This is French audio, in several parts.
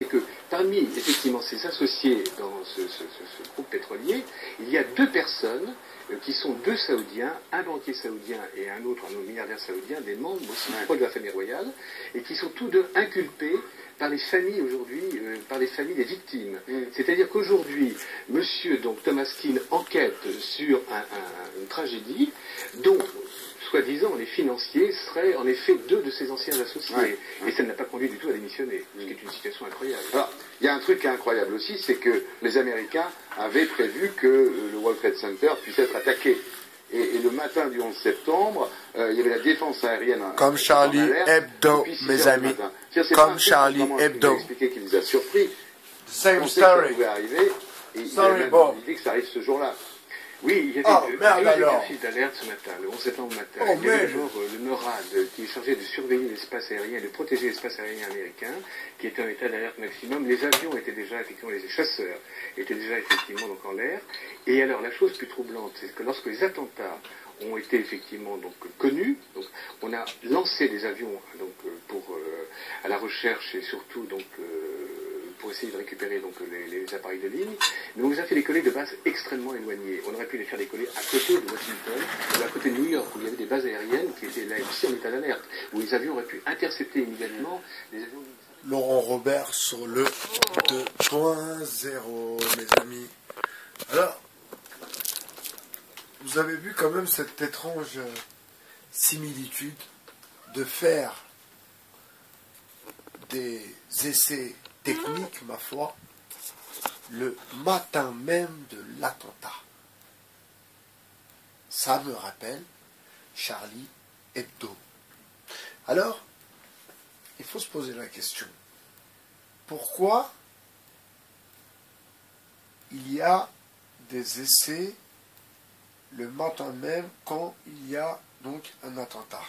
C'est que parmi, effectivement, ses associés dans ce groupe pétrolier, il y a deux personnes qui sont deux Saoudiens, un banquier saoudien et un autre milliardaire saoudien, des membres aussi proches de la famille royale, et qui sont tous deux inculpés par les familles aujourd'hui, par les familles des victimes. C'est-à-dire qu'aujourd'hui, monsieur donc Thomas Keane enquête sur une tragédie dont soi-disant, les financiers seraient en effet deux de ses anciens associés. Et ça ne l'a pas conduit du tout à démissionner, ce qui est une situation incroyable. Alors, il y a un truc incroyable aussi, c'est que les Américains avaient prévu que le World Trade Center puisse être attaqué. Et le matin du 11 septembre, il y avait la défense aérienne. Comme Charlie Hebdo, mes amis. Comme Charlie Hebdo. Il a expliqué qu'il nous a surpris. Same story. Ça pouvait arriver. Et il dit que ça arrive ce jour-là. Oui, il y avait deux exercices d'alerte ce matin, le 11 septembre matin. Il y avait d'abord le NORAD qui est chargé de surveiller l'espace aérien et de protéger l'espace aérien américain, qui était en état d'alerte maximum. Les avions étaient déjà, effectivement, les chasseurs étaient déjà effectivement donc en l'air. Et alors la chose plus troublante, c'est que lorsque les attentats ont été effectivement donc connus, donc on a lancé des avions donc à la recherche et surtout donc pour essayer de récupérer donc les appareils de ligne, mais on les a fait décoller de bases extrêmement éloignées. On aurait pu les faire décoller à côté de Washington, ou à côté de New York, où il y avait des bases aériennes qui étaient là aussi en état d'alerte, où les avions auraient pu intercepter immédiatement les avions. Laurent Robert sur le 2.0, mes amis. Alors, vous avez vu quand même cette étrange similitude de faire des essais technique, ma foi, le matin même de l'attentat. Ça me rappelle Charlie Hebdo. Alors, il faut se poser la question. Pourquoi il y a des essais le matin même quand il y a donc un attentat?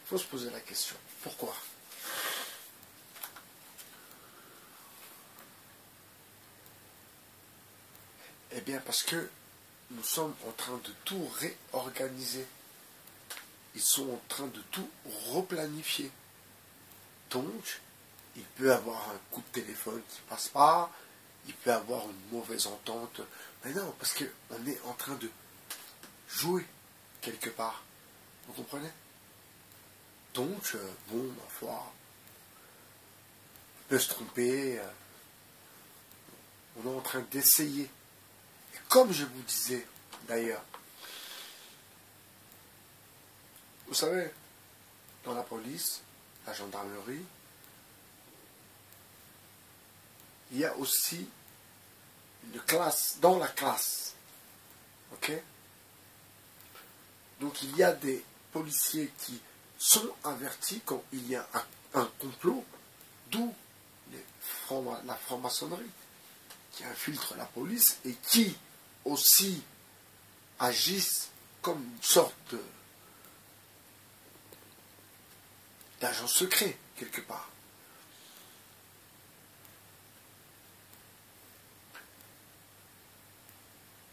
Il faut se poser la question. Pourquoi? Eh bien, parce que nous sommes en train de tout réorganiser. Ils sont en train de tout replanifier. Donc, il peut y avoir un coup de téléphone qui ne passe pas, il peut y avoir une mauvaise entente. Mais non, parce qu'on est en train de jouer quelque part. Vous comprenez? Donc, bon, ma foi, on peut se tromper. On est en train d'essayer. Comme je vous disais, d'ailleurs, vous savez, dans la police, la gendarmerie, il y a aussi une classe, dans la classe, ok? Donc il y a des policiers qui sont avertis quand il y a un complot, d'où la franc-maçonnerie, qui infiltre la police et qui aussi agissent comme une sorte d'agent secret, quelque part.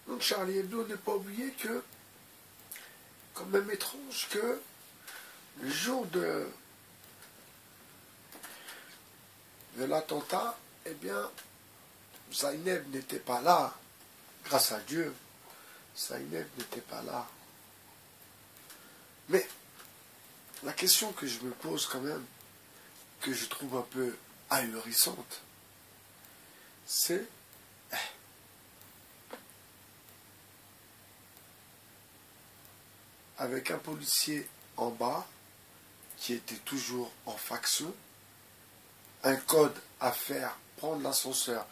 Donc Charlie Hebdo n'est pas oublié que, quand même étrange que le jour de l'attentat, eh bien, Zaineb n'était pas là. Grâce à Dieu, Zaineb n'était pas là. Mais la question que je me pose quand même, que je trouve un peu ahurissante, c'est avec un policier en bas qui était toujours en faction, un code à faire, prendre l'ascenseur,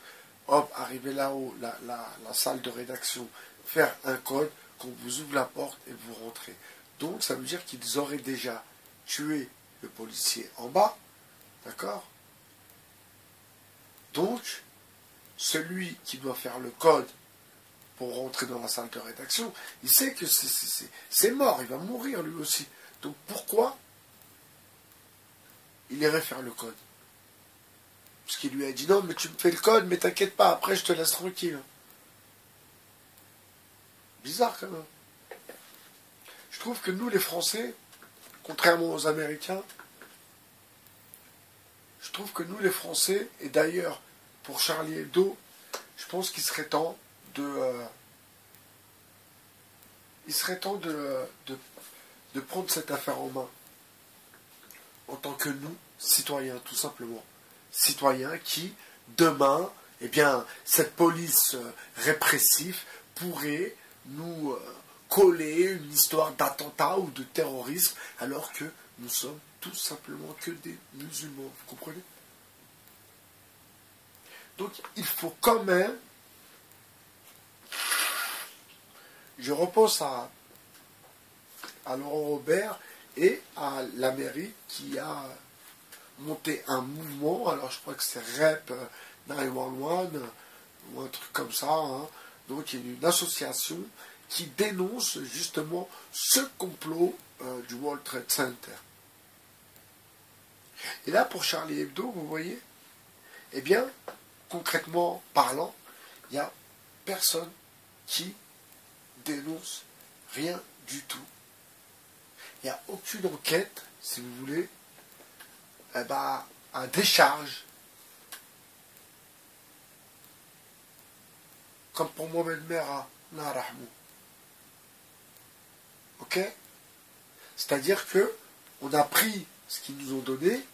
hop, arriver là-haut, la salle de rédaction, faire un code, qu'on vous ouvre la porte et vous rentrez. Donc ça veut dire qu'ils auraient déjà tué le policier en bas, d'accord? Donc, celui qui doit faire le code pour rentrer dans la salle de rédaction, il sait que c'est mort, il va mourir lui aussi. Donc pourquoi il irait faire le code? Parce qu'il lui a dit non, mais tu me fais le code, mais t'inquiète pas, après je te laisse tranquille. Bizarre quand même. Je trouve que nous les Français, contrairement aux Américains, je trouve que nous les Français, et d'ailleurs pour Charlie Hebdo, je pense qu'il serait temps de prendre cette affaire en main en tant que nous, citoyens, tout simplement. Citoyens qui, demain, eh bien, cette police répressive pourrait nous coller une histoire d'attentat ou de terrorisme, alors que nous sommes tout simplement que des musulmans. Vous comprenez? Donc, il faut quand même... Je repense à Laurent Robert et à la mairie qui a monté un mouvement, alors je crois que c'est REP 911 ou un truc comme ça, hein. Donc il y a une association qui dénonce justement ce complot du World Trade Center. Et là pour Charlie Hebdo, vous voyez, eh bien, concrètement parlant, il n'y a personne qui dénonce rien du tout. Il n'y a aucune enquête, si vous voulez, à décharge. Comme pour Mohamed Merah, la rahmou. Ok? C'est-à-dire que on a pris ce qu'ils nous ont donné.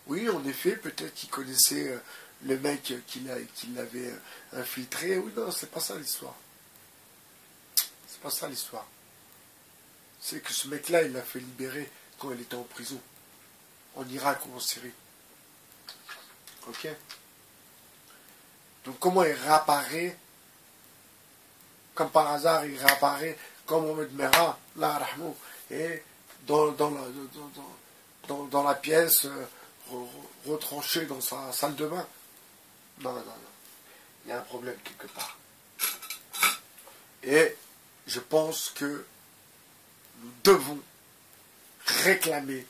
Oui, en effet, peut-être qu'ils connaissaient le mec qui l'avait infiltré. Oui, non, c'est pas ça l'histoire. C'est pas ça l'histoire. C'est que ce mec-là, il l'a fait libérer quand il était en prison. En Irak ou en Syrie. Ok? Donc comment il réapparaît, comme par hasard, il réapparaît comme Mohamed Merah, la rahmou, et dans la pièce, retranché dans sa salle de bain. Non, non, non. Il y a un problème quelque part. Et je pense que nous devons réclamer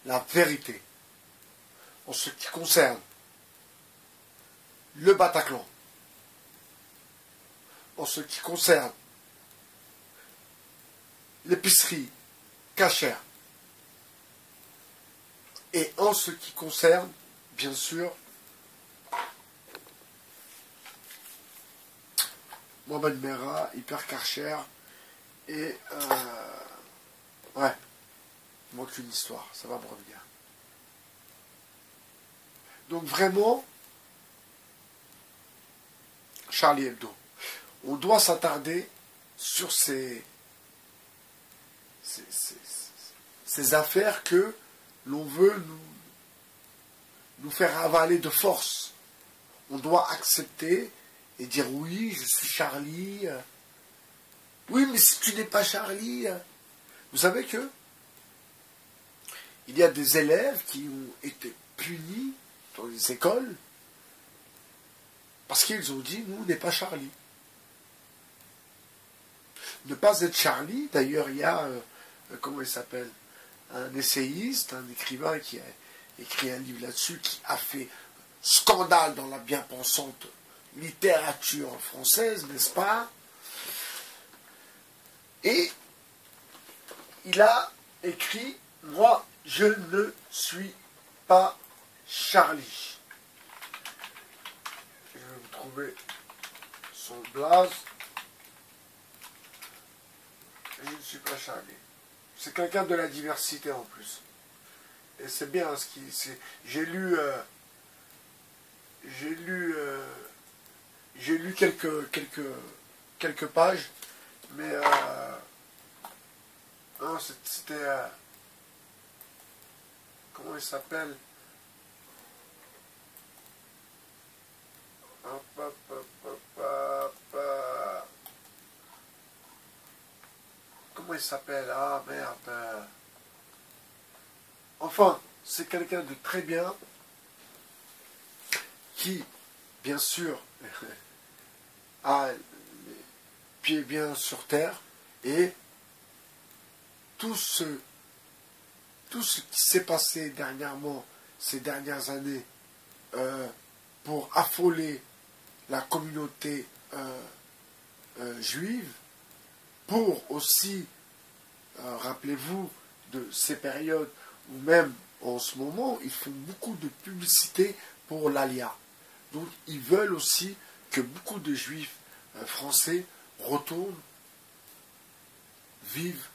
la vérité en ce qui concerne le Bataclan, en ce qui concerne l'épicerie cachère, et en ce qui concerne, bien sûr, Mohamed Merah, Hyper Karcher, et ouais, il manque une histoire, ça va me revenir. Donc vraiment, Charlie Hebdo, on doit s'attarder sur ces affaires que l'on veut nous faire avaler de force. On doit accepter et dire oui, je suis Charlie. Oui, mais si tu n'es pas Charlie, vous savez que il y a des élèves qui ont été punis dans les écoles parce qu'ils ont dit nous, on n'est pas Charlie. Ne pas être Charlie, d'ailleurs il y a, comment il s'appelle, un essayiste, un écrivain qui a écrit un livre là-dessus, qui a fait scandale dans la bien-pensante littérature française, n'est-ce pas? Et il a écrit « Moi, je ne suis pas Charlie ». Je vais vous trouver son blaze. Je ne suis pas Charlie. C'est quelqu'un de la diversité en plus. Et c'est bien ce qui... J'ai lu quelques pages, mais non, c'était comment il s'appelle? Comment il s'appelle? Ah merde. Enfin, c'est quelqu'un de très bien qui, bien sûr, a les pieds bien sur terre, et tout ce qui s'est passé dernièrement, ces dernières années, pour affoler la communauté juive, pour aussi, rappelez-vous, de ces périodes où même en ce moment, ils font beaucoup de publicité pour l'Alia. Donc, ils veulent aussi que beaucoup de juifs français retournent, vivent,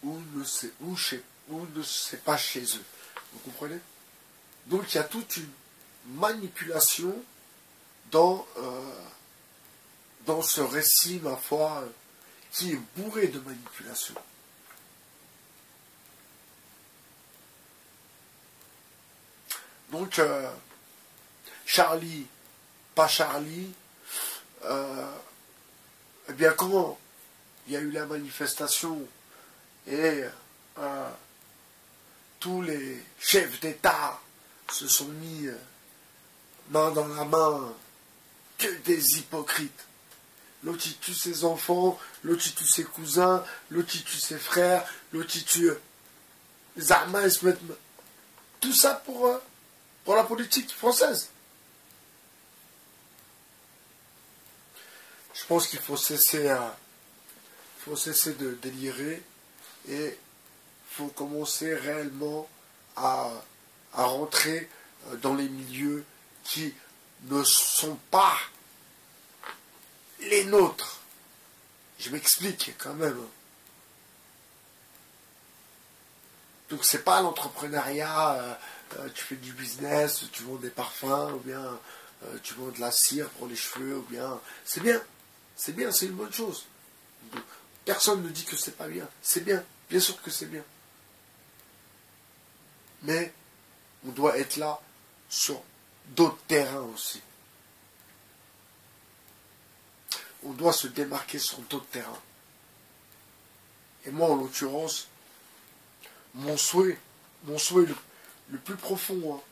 ou ne c'est pas chez eux. Vous comprenez? Donc, il y a toute une manipulation dans ce récit, ma foi, qui est bourré de manipulation. Donc, Charlie, pas Charlie, eh bien, comment il y a eu la manifestation et tous les chefs d'État se sont mis main dans la main, que des hypocrites. L'autre il tue ses enfants, l'autre il tue ses cousins, l'autre il tue ses frères, l'autre il tue les Armands, ils se mettent... Tout ça pour la politique française. Je pense qu'il faut cesser de délirer et il faut commencer réellement à rentrer dans les milieux qui ne sont pas les nôtres. Je m'explique quand même. Donc c'est pas l'entrepreneuriat, tu fais du business, tu vends des parfums, ou bien tu vends de la cire pour les cheveux, ou bien... C'est bien, c'est une bonne chose. Donc, personne ne dit que c'est pas bien. C'est bien sûr que c'est bien. Mais on doit être là sur d'autres terrains aussi. On doit se démarquer sur d'autres terrains. Et moi, en l'occurrence, mon souhait le plus profond, hein,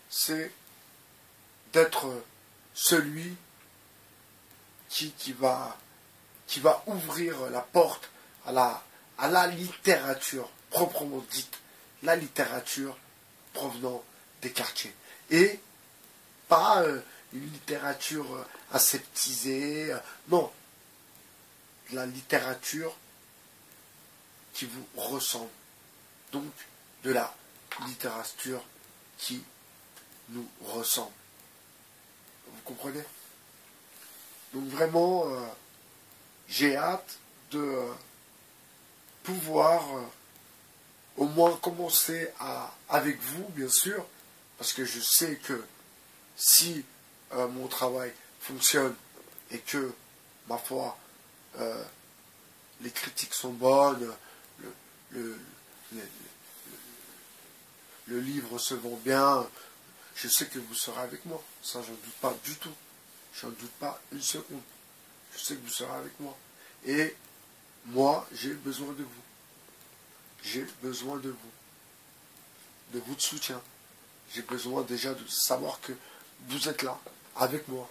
c'est d'être celui qui va ouvrir la porte à la littérature proprement dite, la littérature provenant des quartiers. Et pas une littérature aseptisée, non, la littérature qui vous ressemble. Donc, de la littérature qui nous ressemble. Vous comprenez? Donc vraiment, j'ai hâte de pouvoir au moins commencer avec vous, bien sûr, parce que je sais que si mon travail fonctionne et que, ma foi, les critiques sont bonnes, le livre se vend bien, je sais que vous serez avec moi. Ça, j'en doute pas du tout. J'en doute pas une seconde. Je sais que vous serez avec moi. Et moi, j'ai besoin de vous. J'ai besoin de vous. De votre soutien. J'ai besoin déjà de savoir que vous êtes là, avec moi.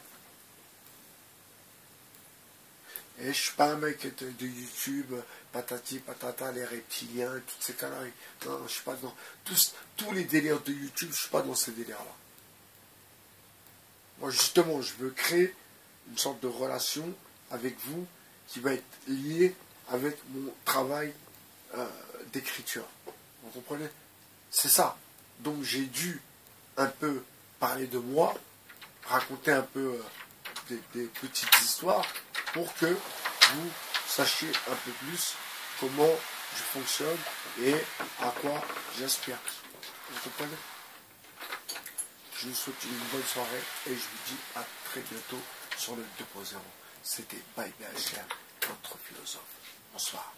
Et je ne suis pas un mec de YouTube, patati, patata, les reptiliens, toutes ces conneries. Non, je ne suis pas dans tous les délires de YouTube, je ne suis pas dans ces délires-là. Moi, justement, je veux créer une sorte de relation avec vous qui va être liée avec mon travail d'écriture. Vous comprenez? C'est ça. Donc, j'ai dû un peu parler de moi, raconter un peu des petites histoires pour que vous sachiez un peu plus comment je fonctionne et à quoi j'aspire. Vous comprenez? Je vous souhaite une bonne soirée et je vous dis à très bientôt sur le 2.0. C'était Bye BHR, notre philosophe. Bonsoir.